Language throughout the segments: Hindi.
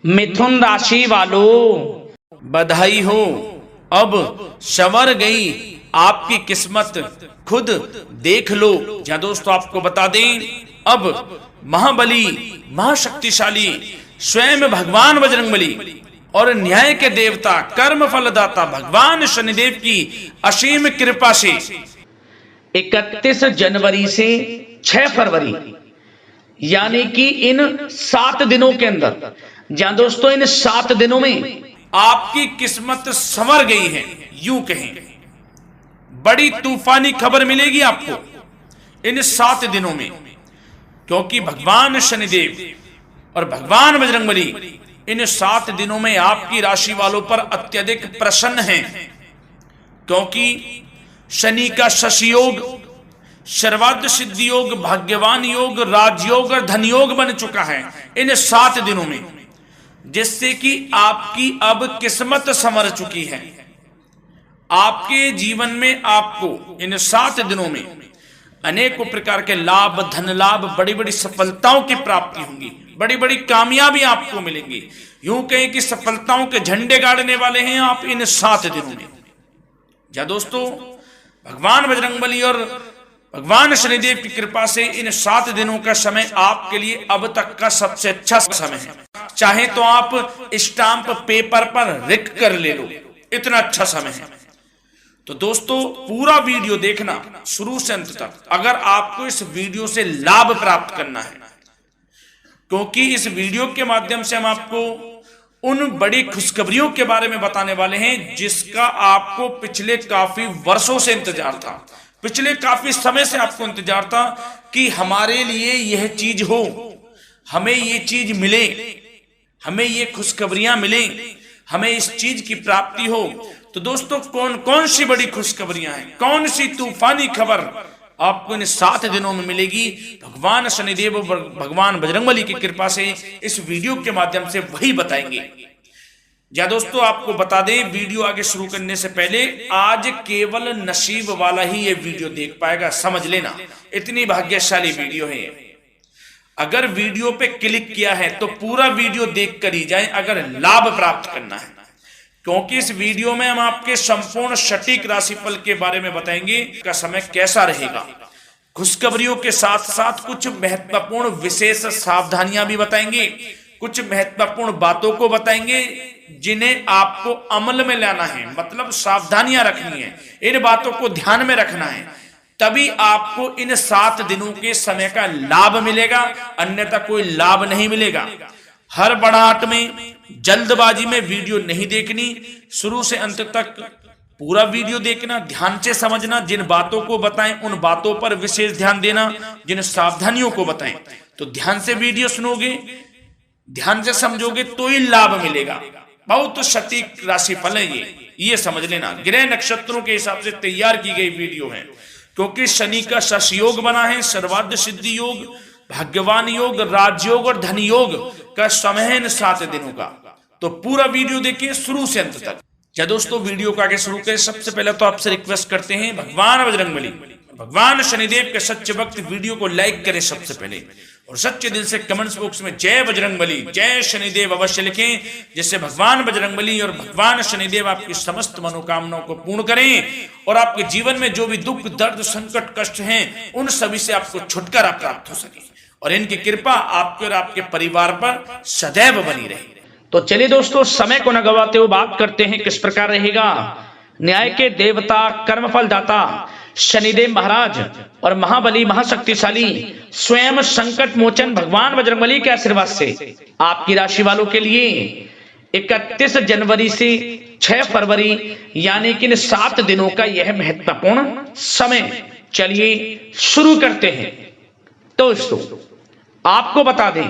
मिथुन राशि वालों, बधाई हो, अब संवर गई आपकी किस्मत, खुद देख लो। या दोस्तों आपको बता दें, अब महाबली महाशक्तिशाली स्वयं भगवान बजरंगबली और न्याय के देवता कर्म फलदाता भगवान शनिदेव की असीम कृपा से 31 जनवरी से 6 फरवरी यानी कि इन 7 दिनों के अंदर, जहां दोस्तों इन 7 दिनों में आपकी किस्मत संवर गई है, यूं कहें बड़ी तूफानी खबर मिलेगी आपको इन 7 दिनों में, क्योंकि भगवान शनिदेव और भगवान बजरंगबली इन 7 दिनों में आपकी राशि वालों पर अत्यधिक प्रसन्न हैं, क्योंकि शनि का शशि योग, सर्वार्थ सिद्धि योग, भाग्यवान योग, राजयोग और धन योग बन चुका है इन 7 दिनों में, जिससे कि आपकी अब किस्मत संवर चुकी है। आपके जीवन में आपको इन 7 दिनों में अनेकों प्रकार के लाभ, धन लाभ, बड़ी बड़ी सफलताओं की प्राप्ति होंगी, बड़ी बड़ी कामयाबी आपको मिलेंगी। यूं कहें कि सफलताओं के झंडे गाड़ने वाले हैं आप इन 7 दिनों में। या दोस्तों, भगवान बजरंगबली और भगवान शनिदेव की कृपा से इन 7 दिनों का समय आपके लिए अब तक का सबसे अच्छा समय है। चाहे तो आप स्टाम्प पेपर पर लिख कर ले लो, इतना अच्छा समय है। तो दोस्तों पूरा वीडियो देखना शुरू से अंत तक, अगर आपको इस वीडियो से लाभ प्राप्त करना है, क्योंकि इस वीडियो के माध्यम से हम आपको उन बड़ी खुशखबरियों के बारे में बताने वाले हैं जिसका आपको पिछले काफी वर्षों से इंतजार था, पिछले काफी समय से आपको इंतजार था कि हमारे लिए यह चीज हो, हमें ये चीज मिले, हमें ये खुशखबरियां मिले, हमें इस चीज की प्राप्ति हो। तो दोस्तों कौन कौन सी बड़ी खुशखबरियां हैं, कौन सी तूफानी खबर आपको इन 7 दिनों में मिलेगी, भगवान शनिदेव और भगवान बजरंगबली की कृपा से इस वीडियो के माध्यम से वही बताएंगे। या दोस्तों आपको बता दें, वीडियो आगे शुरू करने से पहले आज केवल नसीब वाला ही ये वीडियो देख पाएगा, समझ लेना, इतनी भाग्यशाली वीडियो है ये। अगर वीडियो पे क्लिक किया है तो पूरा वीडियो देख कर ही जाए अगर लाभ प्राप्त करना है, क्योंकि इस वीडियो में हम आपके संपूर्ण सटीक राशिफल के बारे में बताएंगे का समय कैसा रहेगा। खुशखबरियों के साथ साथ कुछ महत्वपूर्ण विशेष सावधानियां भी बताएंगे, कुछ महत्वपूर्ण बातों को बताएंगे जिन्हें आपको अमल में लाना है, मतलब सावधानियां रखनी है, इन बातों को ध्यान में रखना है, तभी आपको इन 7 दिनों के समय का लाभ मिलेगा, अन्यथा कोई लाभ नहीं मिलेगा। हर बड़ाहट में, जल्दबाजी में वीडियो नहीं देखनी, शुरू से अंत तक पूरा वीडियो देखना, ध्यान से समझना, जिन बातों को बताएं उन बातों पर विशेष ध्यान देना, जिन सावधानियों को बताएं तो ध्यान से वीडियो सुनोगे, ध्यान से समझोगे तो ही लाभ मिलेगा। बहुत सटीक राशिफल है ये समझ लेना, ग्रह नक्षत्रों के हिसाब से तैयार की गई वीडियो है, क्योंकि शनि का शश योग बना है, सर्वार्थ सिद्धि योग, भाग्यवान योग, राजयोग और धन योग का समय है इन 7 दिनों का। तो पूरा वीडियो देखिए शुरू से अंत तक। क्या दोस्तों वीडियो को आगे शुरू करें, सबसे पहले तो आपसे रिक्वेस्ट करते हैं, भगवान बजरंगबली, भगवान शनिदेव के सच्चे भक्त वीडियो को लाइक करें सबसे पहले, और सच्चे दिल से कमेंट्स बॉक्स में जय बजरंगबली, जय शनिदेव अवश्य लिखें, जिससे भगवान बजरंगबली और भगवान शनिदेव आपकी समस्त मनोकामनाओं को पूर्ण करें और आपके जीवन में जो भी दुख, दर्द, संकट, कष्ट हैं उन सभी से आपको छुटकारा प्राप्त हो सके और इनकी कृपा आपके और आपके परिवार पर सदैव बनी रहे। तो चलिए दोस्तों, समय को न गवाते हुए बात करते हैं किस प्रकार रहेगा न्याय के देवता, कर्मफल दाता शनिदेव महाराज और महाबली महाशक्तिशाली स्वयं संकट मोचन भगवान बजरंगबली के आशीर्वाद से आपकी राशि वालों के लिए 31 जनवरी से 6 फरवरी यानी कि 7 दिनों का यह महत्वपूर्ण समय। चलिए शुरू करते हैं। दोस्तों आपको बता दें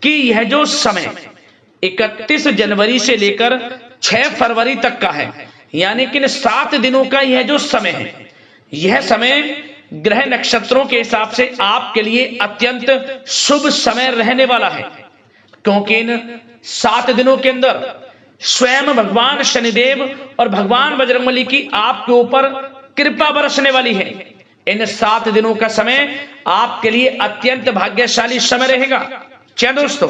कि यह जो समय 31 जनवरी से लेकर 6 फरवरी तक का है, यानी कि 7 दिनों का यह जो समय है, यह समय ग्रह नक्षत्रों के हिसाब से आपके लिए अत्यंत शुभ समय रहने वाला है, क्योंकि इन 7 दिनों के अंदर स्वयं भगवान शनिदेव और भगवान बजरंगबली की आपके ऊपर कृपा बरसने वाली है। इन 7 दिनों का समय आपके लिए अत्यंत भाग्यशाली समय रहेगा। क्या दोस्तों,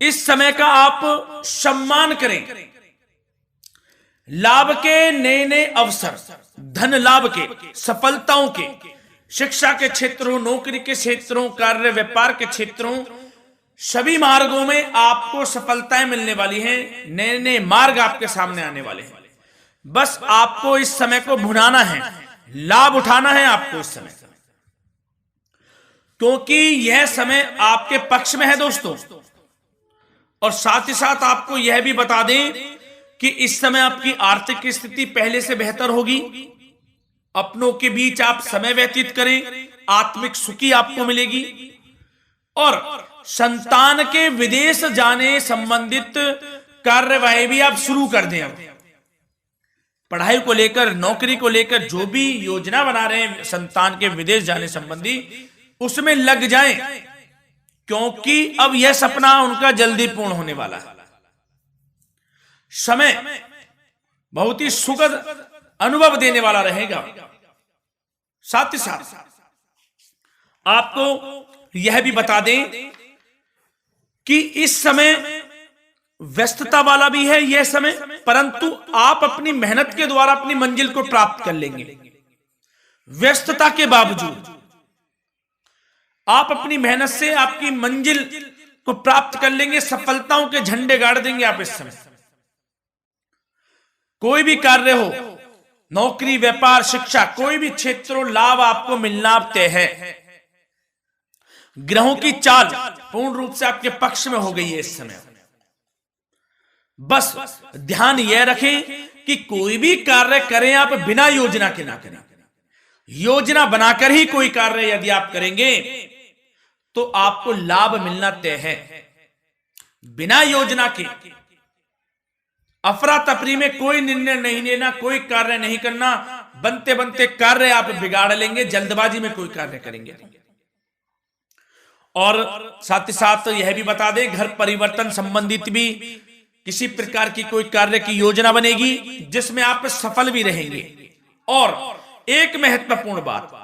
इस समय का आप सम्मान करें। लाभ के नए नए अवसर, धन लाभ के, सफलताओं के, शिक्षा के क्षेत्रों, नौकरी के क्षेत्रों, कार्य व्यापार के क्षेत्रों, सभी मार्गों में आपको सफलताएं मिलने वाली हैं। नए नए मार्ग आपके सामने आने वाले हैं। बस आपको इस समय को भुनाना है, लाभ उठाना है आपको इस समय, क्योंकि यह समय आपके पक्ष में है दोस्तों। और साथ ही साथ आपको यह भी बता दें कि इस समय आपकी आर्थिक स्थिति पहले से बेहतर होगी। अपनों के बीच आप समय व्यतीत करें, आत्मिक सुखी आपको मिलेगी। और संतान के विदेश जाने संबंधित कार्यवाही भी आप शुरू कर दें। अब पढ़ाई को लेकर, नौकरी को लेकर जो भी योजना बना रहे हैं संतान के विदेश जाने संबंधी, उसमें लग जाएं, क्योंकि अब यह सपना उनका जल्दी पूर्ण होने वाला है। समय बहुत ही सुखद अनुभव देने वाला रहेगा। साथ ही साथ आपको यह भी बता दें कि इस समय व्यस्तता वाला भी है यह समय, परंतु आप अपनी मेहनत के द्वारा अपनी मंजिल को प्राप्त कर लेंगे। व्यस्तता के बावजूद आप अपनी मेहनत से आपकी मंजिल को प्राप्त कर लेंगे। सफलताओं के झंडे गाड़ देंगे आप इस समय। कोई भी कार्य हो, नौकरी, व्यापार, शिक्षा, कोई भी क्षेत्र, लाभ आपको मिलना तय है। ग्रहों की चाल पूर्ण रूप से आपके पक्ष में हो गई है इस समय। बस ध्यान यह रखें कि कोई भी कार्य करें आप बिना योजना के ना करें। योजना बनाकर ही कोई कार्य यदि आप करेंगे तो आपको लाभ मिलना तय है। बिना योजना के अफरा तफरी में कोई निर्णय नहीं लेना, कोई कार्य नहीं करना। बनते बनते कार्य आप बिगाड़ लेंगे, जल्दबाजी में कोई कार्य करेंगे। और साथ ही साथ यह भी बता दें, घर परिवर्तन संबंधित भी किसी प्रकार की कोई कार्य की योजना बनेगी जिसमें आप सफल भी रहेंगे। और एक महत्वपूर्ण बात,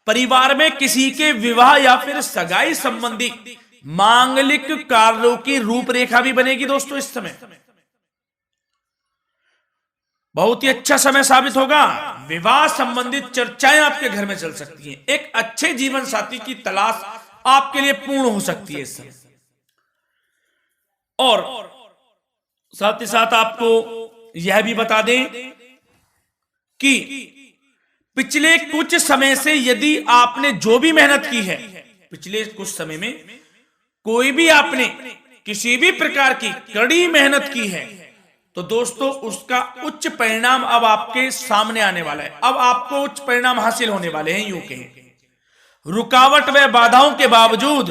परिवार में किसी के विवाह या फिर सगाई संबंधी मांगलिक कार्यों की रूपरेखा भी बनेगी दोस्तों इस समय। बहुत ही अच्छा समय साबित होगा। विवाह संबंधित चर्चाएं आपके घर में चल सकती हैं। एक अच्छे जीवन साथी की तलाश आपके लिए पूर्ण हो सकती है इस समय। और साथ ही साथ आपको यह भी बता दें कि पिछले कुछ समय से यदि आपने जो भी मेहनत की है, पिछले कुछ समय में कोई भी आपने किसी भी प्रकार की कड़ी मेहनत की है, तो दोस्तों उसका उच्च परिणाम अब आपके सामने आने वाला है। अब आपको उच्च परिणाम हासिल होने वाले हैं। यूं कहें, रुकावट व बाधाओं के बावजूद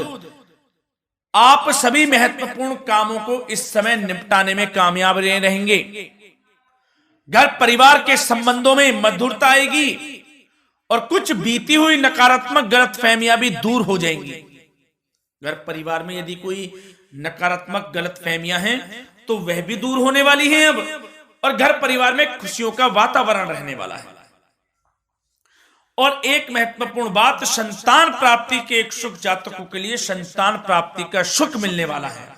आप सभी महत्वपूर्ण कामों को इस समय निपटाने में कामयाब रहेंगे। घर परिवार के संबंधों में मधुरता आएगी और कुछ बीती हुई नकारात्मक गलतफहमियां भी दूर हो जाएंगी। घर परिवार में यदि कोई नकारात्मक गलतफहमियां हैं तो वह भी दूर होने वाली हैं अब, और घर परिवार में खुशियों का वातावरण रहने वाला है। और एक महत्वपूर्ण बात, संतान प्राप्ति के इच्छुक जातकों के लिए संतान प्राप्ति का सुख मिलने वाला है।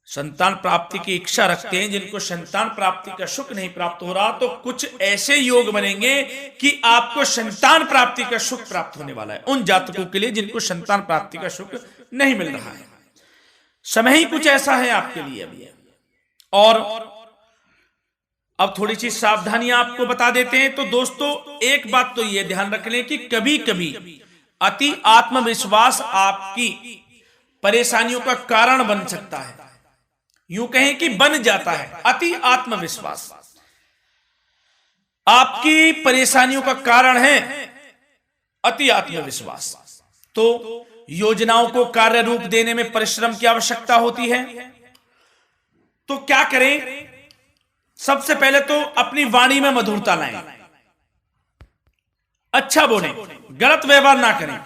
संतान प्राप्ति की इच्छा रखते हैं जिनको संतान प्राप्ति का सुख नहीं प्राप्त हो रहा, तो कुछ ऐसे योग बनेंगे कि आपको संतान प्राप्ति का सुख प्राप्त होने वाला है। उन जातकों के लिए जिनको संतान प्राप्ति का सुख नहीं मिल रहा है, समय ही कुछ ऐसा है आपके लिए अभी। और अब थोड़ी सी सावधानियां आपको बता देते हैं। तो दोस्तों एक बात तो यह ध्यान रख लें कि कभी कभी अति आत्मविश्वास आपकी परेशानियों का कारण बन सकता है। यूं कहें कि बन जाता है। अति आत्मविश्वास आपकी परेशानियों का कारण है। अति आत्मविश्वास तो योजनाओं को कार्य रूप देने में परिश्रम की आवश्यकता होती है। तो क्या करें? सबसे पहले तो अपनी वाणी में मधुरता लाएं, अच्छा बोलें, गलत व्यवहार ना करें,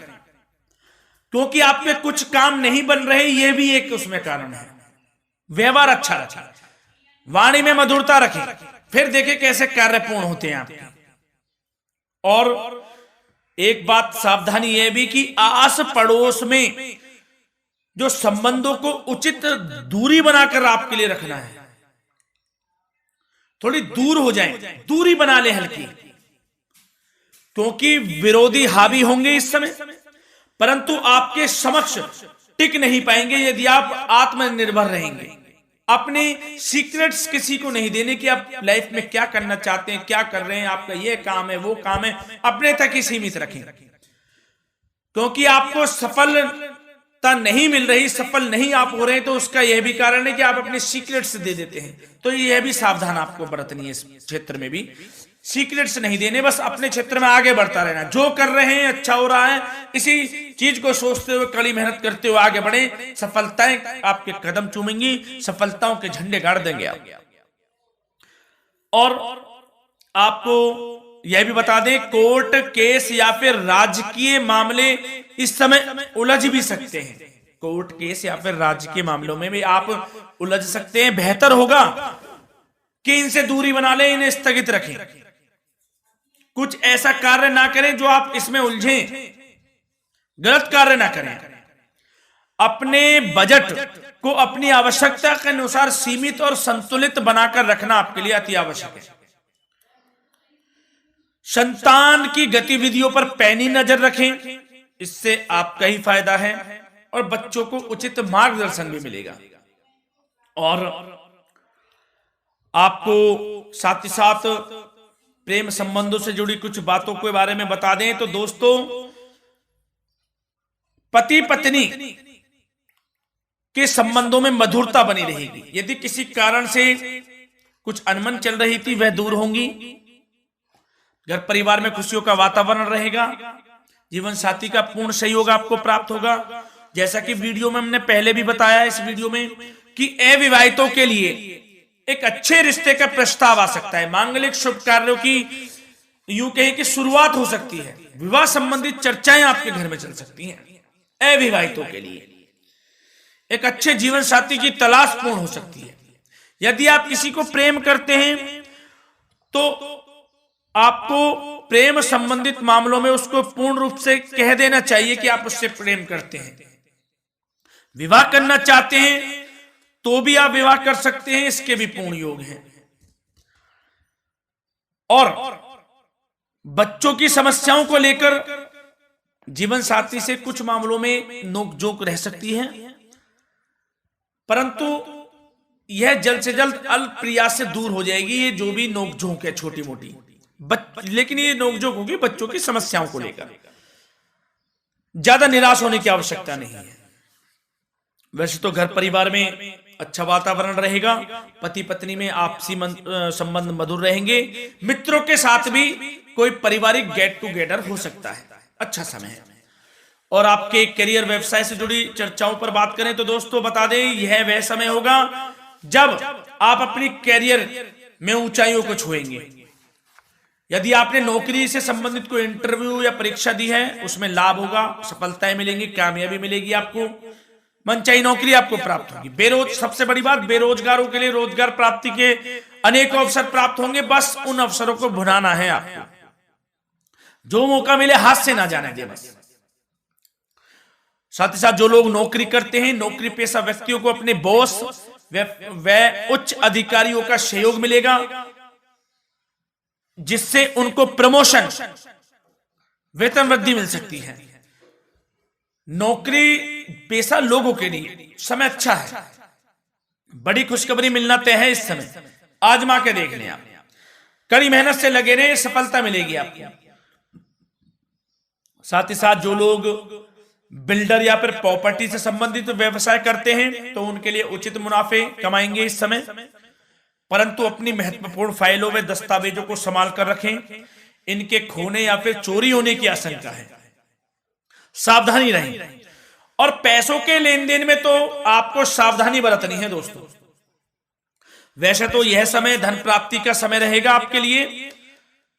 क्योंकि आपके कुछ काम नहीं बन रहे, यह भी एक उसमें कारण है। व्यवहार अच्छा रखें, वाणी में मधुरता रखें, फिर देखें कैसे कार्य पूर्ण होते हैं आपके। और एक बात सावधानी यह भी कि आस पड़ोस में जो संबंधों को उचित दूरी बनाकर आपके लिए रखना है, थोड़ी दूर हो जाएं, दूरी बना ले हल्की, क्योंकि विरोधी हावी होंगे इस समय, परंतु आपके समक्ष टिक नहीं पाएंगे यदि आप आत्मनिर्भर रहेंगे। अपने सीक्रेट्स किसी को नहीं देने कि आप लाइफ में क्या करना चाहते हैं, क्या कर रहे हैं, आपका ये काम है, वो काम है, अपने तक ही सीमित रखें, क्योंकि आपको सफलता नहीं मिल रही, सफल नहीं आप हो रहे हैं, तो उसका यह भी कारण है कि आप अपने सीक्रेट्स दे देते हैं। तो यह भी सावधान आपको बरतनी है, इस क्षेत्र में भी सीक्रेट्स नहीं देने, बस अपने क्षेत्र में आगे बढ़ता रहना, जो कर रहे हैं अच्छा हो रहा है, इसी चीज को सोचते हुए कड़ी मेहनत करते हुए आगे बढ़े, सफलताएं आपके कदम चूमेंगी, सफलताओं के झंडे गाड़ देंगे आप। और आपको यह भी बता दें, कोर्ट केस या फिर राजकीय मामले इस समय उलझ भी सकते हैं। कोर्ट केस या फिर राजकीय मामलों में भी आप उलझ सकते हैं। बेहतर होगा कि इनसे दूरी बना लें, इन्हें स्थगित रखें, कुछ ऐसा कार्य ना करें जो आप इसमें उलझें, गलत कार्य ना करें। अपने बजट को अपनी आवश्यकता के अनुसार सीमित और संतुलित बनाकर रखना आपके लिए अति आवश्यक है। संतान की गतिविधियों पर पैनी नजर रखें, इससे आपका ही फायदा है और बच्चों को उचित मार्गदर्शन भी मिलेगा। और आपको साथ ही साथ प्रेम संबंधों से जुड़ी कुछ बातों के बारे में बता दें तो दोस्तों, पति पत्नी के संबंधों में मधुरता बनी रहेगी। यदि किसी कारण से कुछ अनबन चल रही थी वह दूर होंगी, घर परिवार में खुशियों का वातावरण रहेगा, जीवन साथी का पूर्ण सहयोग आपको प्राप्त होगा। जैसा कि वीडियो में हमने पहले भी बताया इस वीडियो में कि अविवाहितों के लिए एक अच्छे रिश्ते का प्रस्ताव आ सकता है, मांगलिक शुभ कार्यों की यूं कहें कि शुरुआत हो सकती है, विवाह संबंधित चर्चाएं आपके घर में चल सकती हैं। अविवाहितों के लिए एक अच्छे जीवन साथी की तलाश पूर्ण हो सकती है। यदि आप किसी को प्रेम करते हैं तो आपको प्रेम संबंधित मामलों में उसको पूर्ण रूप से कह देना चाहिए कि आप उससे प्रेम करते हैं। विवाह करना चाहते हैं तो भी आप विवाह कर सकते हैं, इसके भी पूर्ण योग हैं। और बच्चों की समस्याओं को लेकर जीवन साथी से कुछ मामलों में नोकझोंक रह सकती है, परंतु यह जल्द से जल्द अल्प प्रयास से दूर हो जाएगी। ये जो भी नोकझोंक है छोटी मोटी, लेकिन ये नोकझोंक होगी बच्चों की समस्याओं को लेकर। ज्यादा निराश होने की आवश्यकता नहीं है। वैसे तो घर परिवार में अच्छा वातावरण रहेगा, पति पत्नी में आपसी संबंध मधुर रहेंगे, मित्रों के साथ भी कोई पारिवारिक गेट टुगेदर हो सकता है, अच्छा समय है। और आपके करियर व्यवसाय से जुड़ी चर्चाओं पर बात करें तो दोस्तों बता दें, यह वह समय होगा जब आप अपनी करियर में ऊंचाइयों को छुएंगे। यदि आपने नौकरी से संबंधित कोई इंटरव्यू या परीक्षा दी है, उसमें लाभ होगा, सफलताएं मिलेंगी, कामयाबी मिलेगी, आपको मनचाही नौकरी आपको प्राप्त होगी। सबसे बड़ी बात, बेरोजगारों के लिए रोजगार प्राप्ति के अनेक अवसर प्राप्त होंगे, बस उन अवसरों को भुनाना है आपको। जो मौका मिले हाथ से ना जाने दे बस। साथ ही साथ जो लोग नौकरी करते हैं, नौकरी पेशा व्यक्तियों को अपने बॉस व उच्च अधिकारियों का सहयोग मिलेगा, जिससे उनको प्रमोशन, वेतन वृद्धि मिल सकती है। नौकरी पेशा लोगों के लिए समय अच्छा है, बड़ी खुशखबरी मिलना तय है इस समय। आजमा के देख लें आप, कड़ी मेहनत से लगे रहे, सफलता मिलेगी आपको। साथ ही साथ जो लोग बिल्डर या फिर प्रॉपर्टी से संबंधित व्यवसाय करते हैं तो उनके लिए उचित मुनाफे कमाएंगे इस समय, परंतु अपनी महत्वपूर्ण फाइलों में दस्तावेजों को संभाल कर रखें, इनके खोने या फिर चोरी होने की आशंका है, सावधानी रहें। और पैसों के लेन देन में तो आपको सावधानी बरतनी है दोस्तों। वैसे तो यह समय धन प्राप्ति का समय रहेगा आपके लिए,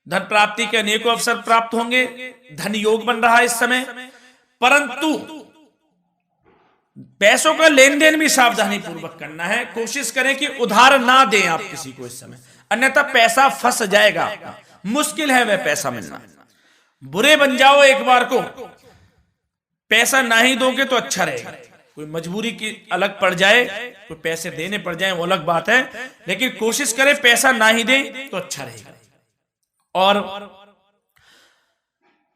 धन प्राप्ति के अनेकों अवसर प्राप्त होंगे, धन योग बन रहा है इस समय, परंतु पैसों का लेन देन भी सावधानी पूर्वक करना है। कोशिश करें कि उधार ना दें आप किसी को इस समय, अन्यथा पैसा फंस जाएगा आपका, मुश्किल है वह पैसा मिलना। बुरे बन जाओ एक बार को, पैसा ना ही दोगे तो अच्छा रहेगा। कोई मजबूरी की अलग पड़ जाए, कोई पैसे देने पड़ जाए वो अलग बात है, लेकिन कोशिश करें पैसा ना ही दे तो अच्छा रहेगा। और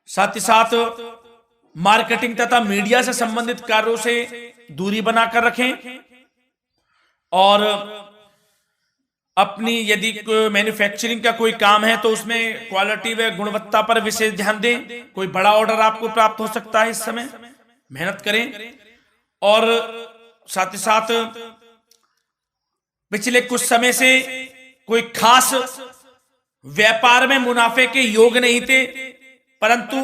साथ ही साथ मार्केटिंग तथा मीडिया से संबंधित कार्यों से दूरी बनाकर रखें और अपनी यदि मैन्युफैक्चरिंग का कोई काम है तो उसमें क्वालिटी व गुणवत्ता पर विशेष ध्यान दें। कोई बड़ा ऑर्डर आपको प्राप्त हो सकता है, इस समय मेहनत करें। और साथ ही साथ पिछले कुछ समय से कोई खास व्यापार में मुनाफे के योग नहीं थे, परंतु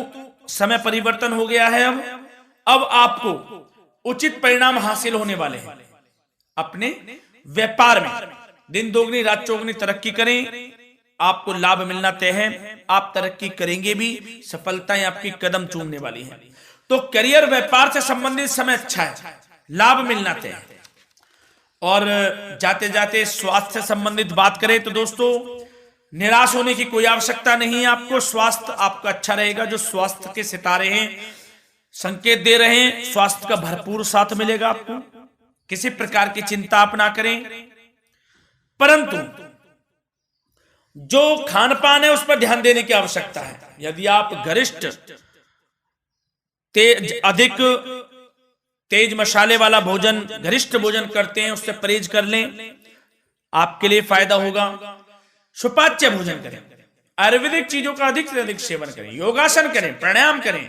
समय परिवर्तन हो गया है। अब आपको उचित परिणाम हासिल होने वाले हैं। अपने व्यापार में दिन दोगुनी रात चौगुनी तरक्की करें, आपको लाभ मिलना तय है। आप तरक्की करेंगे भी, सफलताएं आपकी कदम चूमने वाली हैं। तो करियर व्यापार से संबंधित समय अच्छा है, लाभ मिलना तय है। और जाते जाते स्वास्थ्य से संबंधित बात करें तो दोस्तों निराश होने की कोई आवश्यकता नहीं है। आपको स्वास्थ्य आपका अच्छा रहेगा। जो स्वास्थ्य के सितारे हैं संकेत दे रहे हैं, स्वास्थ्य का भरपूर साथ मिलेगा आपको। किसी प्रकार की चिंता आप ना करें, परंतु जो खान पान है उस पर ध्यान देने की आवश्यकता है। यदि आप गरिष्ठ अधिक तेज मसाले वाला भोजन, गरिष्ठ भोजन करते हैं, उससे परहेज कर लें, आपके लिए फायदा होगा। सुपाच्य भोजन करें, आयुर्वेदिक चीजों का अधिक से अधिक सेवन करें, योगासन करें, प्राणायाम करें।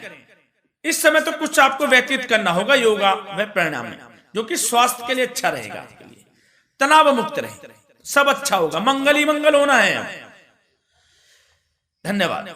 इस समय तो कुछ आपको व्यतीत करना होगा योगा व प्राणायाम में, जो कि स्वास्थ्य के लिए अच्छा रहेगा, आपके लिए तनाव मुक्त रहे, सब अच्छा होगा। मंगल ही मंगल होना है। धन्यवाद।